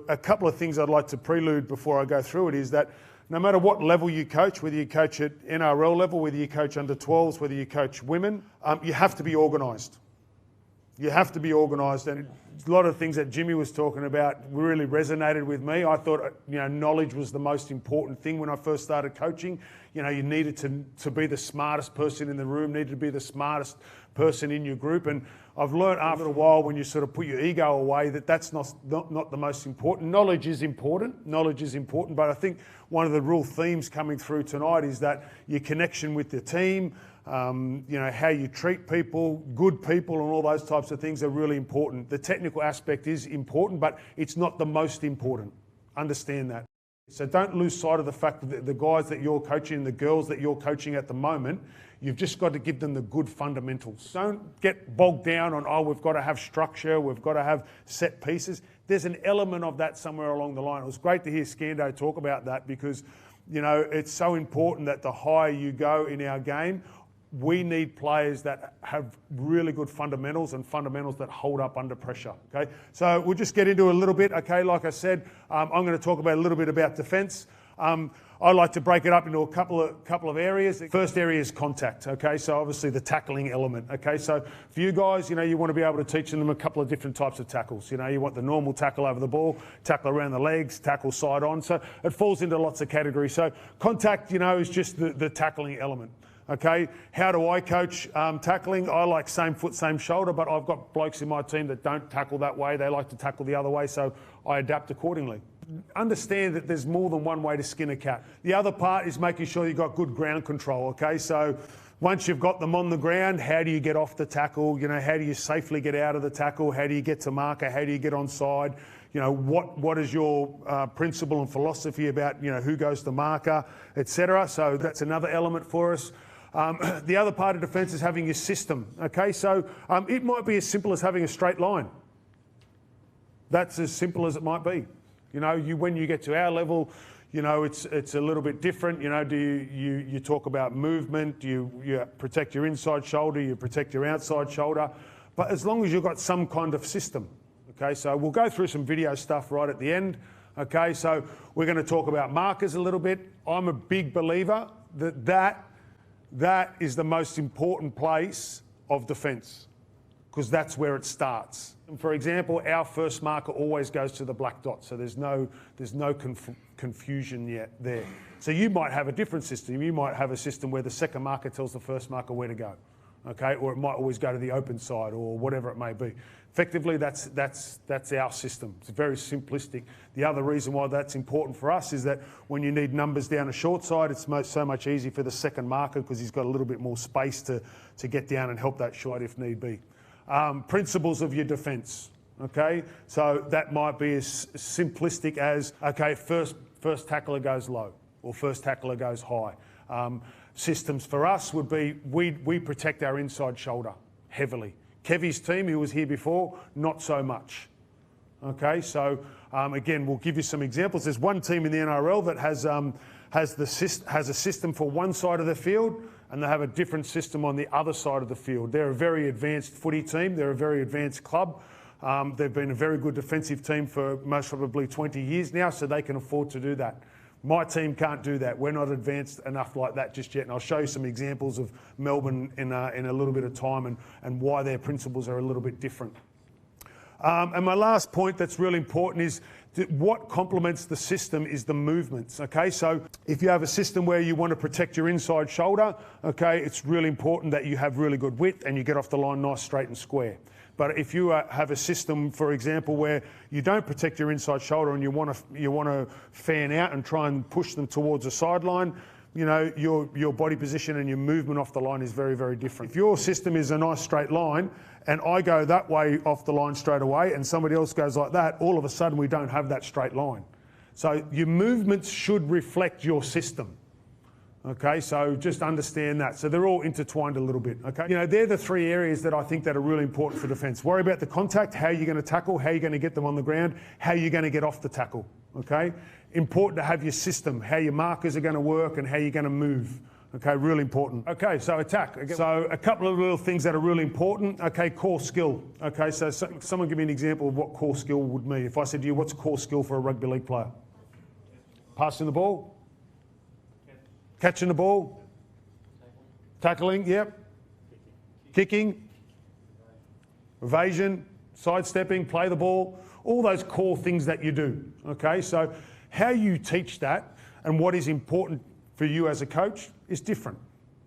a couple of things I'd like to prelude before I go through it is that no matter what level you coach, whether you coach at NRL level, whether you coach under 12s, whether you coach women, you have to be organised. You have to be organised, and a lot of things that Jimmy was talking about really resonated with me. I thought, knowledge was the most important thing when I first started coaching. You needed to be the smartest person in the room, needed to be the smartest person in your group. And I've learned after a while, when you sort of put your ego away, that that's not the most important. Knowledge is important. Knowledge is important, but I think one of the real themes coming through tonight is that your connection with the team, how you treat people, good people, and all those types of things are really important. The technical aspect is important, but it's not the most important. Understand that. So don't lose sight of the fact that the guys that you're coaching, the girls that you're coaching at the moment, you've just got to give them the good fundamentals. Don't get bogged down on, we've got to have structure, we've got to have set pieces. There's an element of that somewhere along the line. It was great to hear Scando talk about that because, it's so important that the higher you go in our game, we need players that have really good fundamentals and fundamentals that hold up under pressure, okay? So we'll just get into a little bit, okay? Like I said, I'm going to talk about a little bit about defence. I like to break it up into a couple of areas. The first area is contact, okay? So obviously the tackling element, okay? So for you guys, you want to be able to teach them a couple of different types of tackles. You want the normal tackle over the ball, tackle around the legs, tackle side on. So it falls into lots of categories. So contact, is just the tackling element. Okay, how do I coach tackling? I like same foot, same shoulder, but I've got blokes in my team that don't tackle that way. They like to tackle the other way, so I adapt accordingly. Understand that there's more than one way to skin a cat. The other part is making sure you've got good ground control, okay? So once you've got them on the ground, how do you get off the tackle? How do you safely get out of the tackle? How do you get to marker? How do you get onside? What is your principle and philosophy about, who goes to marker, etc. So that's another element for us. The other part of defence is having your system, okay? So it might be as simple as having a straight line. That's as simple as it might be. When you get to our level, it's a little bit different. Do you talk about movement, you protect your inside shoulder, you protect your outside shoulder, but as long as you've got some kind of system, okay? So we'll go through some video stuff right at the end, okay? So we're going to talk about markers a little bit. I'm a big believer that is the most important place of defence because that's where it starts. And for example, our first marker always goes to the black dot, so there's no confusion yet there. So you might have a different system. You might have a system where the second marker tells the first marker where to go, okay? Or it might always go to the open side or whatever it may be. Effectively, that's our system. It's very simplistic. The other reason why that's important for us is that when you need numbers down a short side, it's so much easier for the second marker because he's got a little bit more space to get down and help that shot if need be. Principles of your defence, okay? So that might be as simplistic as, okay, first tackler goes low or first tackler goes high. Systems for us would be we protect our inside shoulder heavily. Kevy's team, who was here before, not so much. Okay, so again, we'll give you some examples. There's one team in the NRL that has a system for one side of the field, and they have a different system on the other side of the field. They're a very advanced footy team. They're a very advanced club. They've been a very good defensive team for most probably 20 years now, so they can afford to do that. My team can't do that. We're not advanced enough like that just yet. And I'll show you some examples of Melbourne in a little bit of time and why their principles are a little bit different. And my last point that's really important is that what complements the system is the movements, okay? So if you have a system where you want to protect your inside shoulder, okay, it's really important that you have really good width and you get off the line nice, straight and square. But if you have a system, for example, where you don't protect your inside shoulder and you want to fan out and try and push them towards the sideline, your body position and your movement off the line is very, very different. If your system is a nice straight line and I go that way off the line straight away and somebody else goes like that, all of a sudden we don't have that straight line. So your movements should reflect your system. Okay, so just understand that. So they're all intertwined a little bit, okay? They're the three areas that I think that are really important for defence. Worry about the contact, how you're going to tackle, how you're going to get them on the ground, how you're going to get off the tackle, okay? Important to have your system, how your markers are going to work and how you're going to move, Okay, really important. Okay, so attack. So a couple of little things that are really important. Okay, core skill. Okay, so someone give me an example of what core skill would mean. If I said to you, what's core skill for a rugby league player? Passing the ball? Catching the ball? Tackling, yep. Kicking? Evasion? Sidestepping? Play the ball? All those core things that you do. Okay, so how you teach that and what is important for you as a coach is different.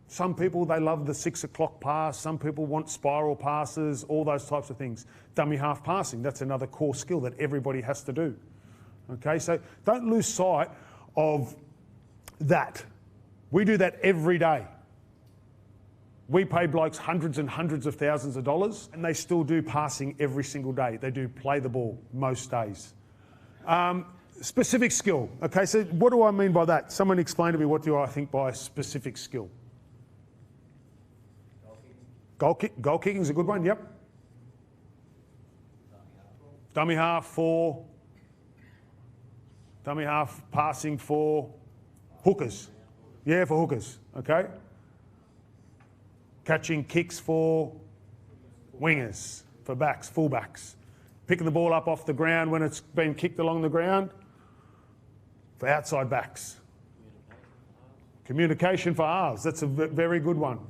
Some people, they love the 6 o'clock pass. Some people want spiral passes, all those types of things. Dummy half passing, that's another core skill that everybody has to do. Okay, so don't lose sight of that. We do that every day. We pay blokes hundreds and hundreds of thousands of dollars and they still do passing every single day. They do play the ball most days. Specific skill. Okay, so what do I mean by that? Someone explain to me, what do I think by specific skill? Goal kicking is a good one, yep. Dummy half for, dummy half passing for hookers. Yeah, for hookers, okay. Catching kicks for wingers, for backs, fullbacks. Picking the ball up off the ground when it's been kicked along the ground, for outside backs. Communication for halves, that's a very good one,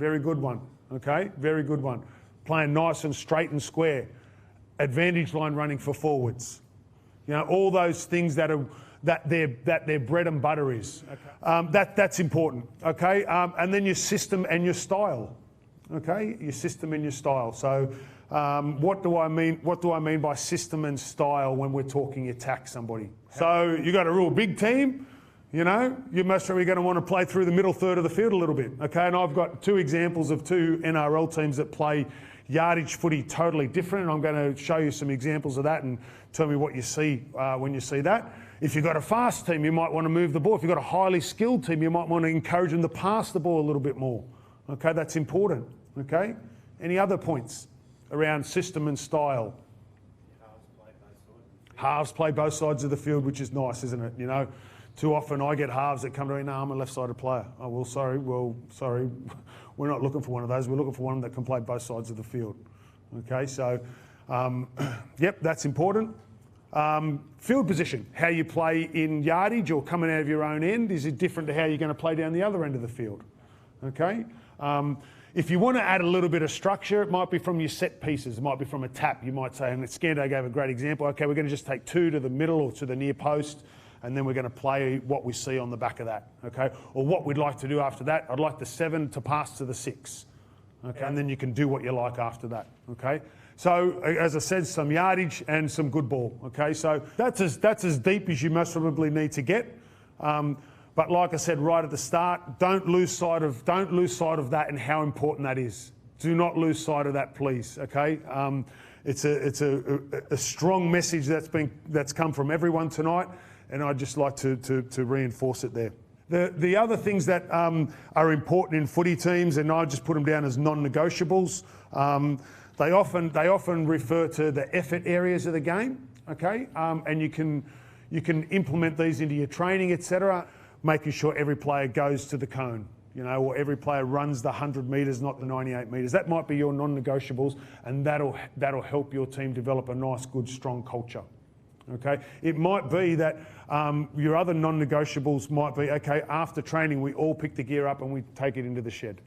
okay, very good one. Playing nice and straight and square. Advantage line running for forwards. You know, all those things that their bread and butter is. Okay. That's important, okay? And then your system and your style, okay? Your system and your style. So what do I mean? What do I mean by system and style when we're talking attack somebody? So you got a real big team, you know, you're most probably going to want to play through the middle third of the field a little bit, okay? And I've got 2 examples of 2 NRL teams that play yardage footy totally different, and I'm going to show you some examples of that and tell me what you see when you see that. If you've got a fast team, you might want to move the ball. If you've got a highly skilled team, you might want to encourage them to pass the ball a little bit more. Okay, that's important, okay? Any other points around system and style? Halves play both sides of the field, which is nice, isn't it? You know, too often I get halves that come to me, no, I'm a left-sided player. Oh, well, sorry, we're not looking for one of those. We're looking for one that can play both sides of the field. Okay, so, yep, that's important. Field position, how you play in yardage or coming out of your own end, is it different to how you're going to play down the other end of the field? Okay. If you want to add a little bit of structure, it might be from your set pieces, it might be from a tap. You might say, and Scando gave a great example, okay, we're going to just take 2 to the middle or to the near post, and then we're going to play what we see on the back of that, okay? Or what we'd like to do after that, I'd like the 7 to pass to the 6, okay? And then you can do what you like after that, okay? So, as I said, some yardage and some good ball, okay? So that's as deep as you most probably need to get. But like I said right at the start, don't lose sight of that and how important that is. Do not lose sight of that, please, okay? It's a strong message that's come from everyone tonight, and I'd just like to reinforce it there. The other things that are important in footy teams, and I just put them down as non-negotiables, they often refer to the effort areas of the game, okay? And you can implement these into your training, etc. Making sure every player goes to the cone, you know, or every player runs the 100 metres, not the 98 metres. That might be your non-negotiables, and that'll help your team develop a nice, good, strong culture. Okay, it might be that your other non-negotiables might be, okay, after training we all pick the gear up and we take it into the shed.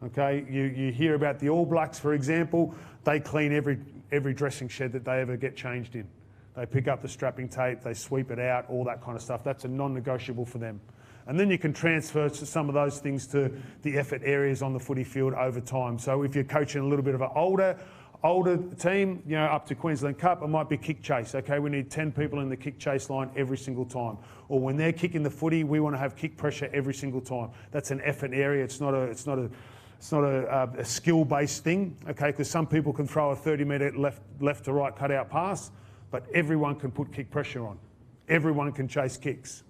Okay, you hear about the All Blacks, for example, they clean every dressing shed that they ever get changed in. They pick up the strapping tape, they sweep it out, all that kind of stuff. That's a non-negotiable for them. And then you can transfer some of those things to the effort areas on the footy field over time. So if you're coaching a little bit of an older team, you know, up to Queensland Cup, it might be kick chase. Okay, we need 10 people in the kick chase line every single time. Or when they're kicking the footy, we want to have kick pressure every single time. That's an effort area. It's not a skill-based thing. Okay, because some people can throw a 30-metre left to right cutout pass, but everyone can put kick pressure on. Everyone can chase kicks.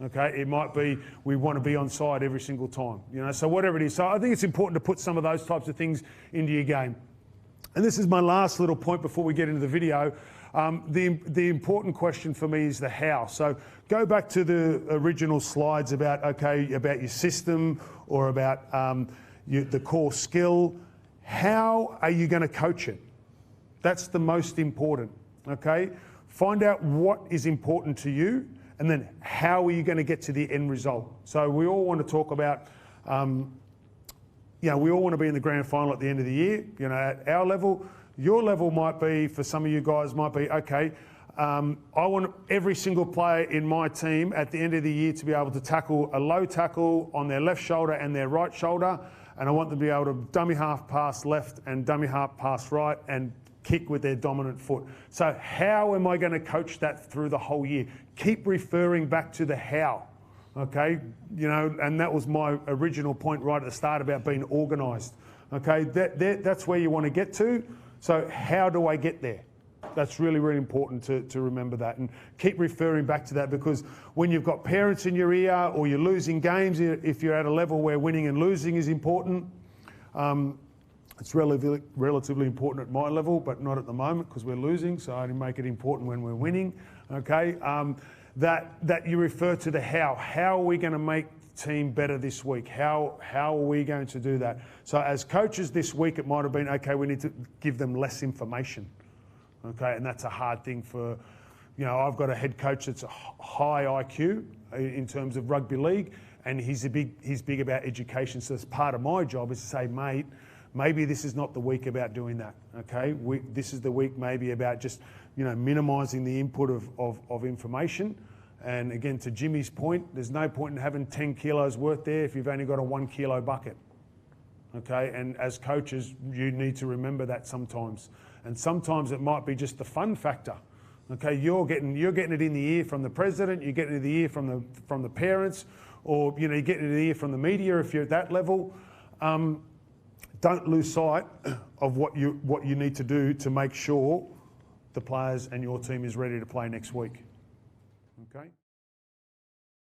Okay, it might be we want to be on side every single time. You know, so whatever it is. So I think it's important to put some of those types of things into your game. And this is my last little point before we get into the video. The important question for me is the how. So go back to the original slides about, about your system or about the core skill. How are you going to coach it? That's the most important, okay? Find out what is important to you, and then how are you going to get to the end result? So we all want to talk about, we all want to be in the grand final at the end of the year. At our level, your level might be, for some of you guys, might be, okay, I want every single player in my team at the end of the year to be able to tackle a low tackle on their left shoulder and their right shoulder, and I want them to be able to dummy half pass left and dummy half pass right and kick with their dominant foot. So how am I going to coach that through the whole year? Keep referring back to the how, okay? And that was my original point right at the start about being organised, okay? That's where you want to get to. So how do I get there? That's really, really important to remember that, and keep referring back to that, because when you've got parents in your ear or you're losing games, if you're at a level where winning and losing is important, it's relatively important at my level, but not at the moment because we're losing, so I only make it important when we're winning, okay? That you refer to the how. How are we going to make the team better this week? How are we going to do that? So as coaches this week, it might have been, okay, we need to give them less information. Okay, and that's a hard thing for, I've got a head coach that's a high IQ in terms of rugby league, and he's big about education. So that's part of my job is to say, mate, maybe this is not the week about doing that. Okay, this is the week maybe about just, minimising the input of information. And again, to Jimmy's point, there's no point in having 10 kilos worth there if you've only got a 1 kilo bucket. Okay, and as coaches, you need to remember that sometimes. And sometimes it might be just the fun factor. Okay, you're getting it in the ear from the president, you're getting it in the ear from the parents, or you're getting it in the ear from the media if you're at that level. Don't lose sight of what you need to do to make sure the players and your team is ready to play next week. Okay.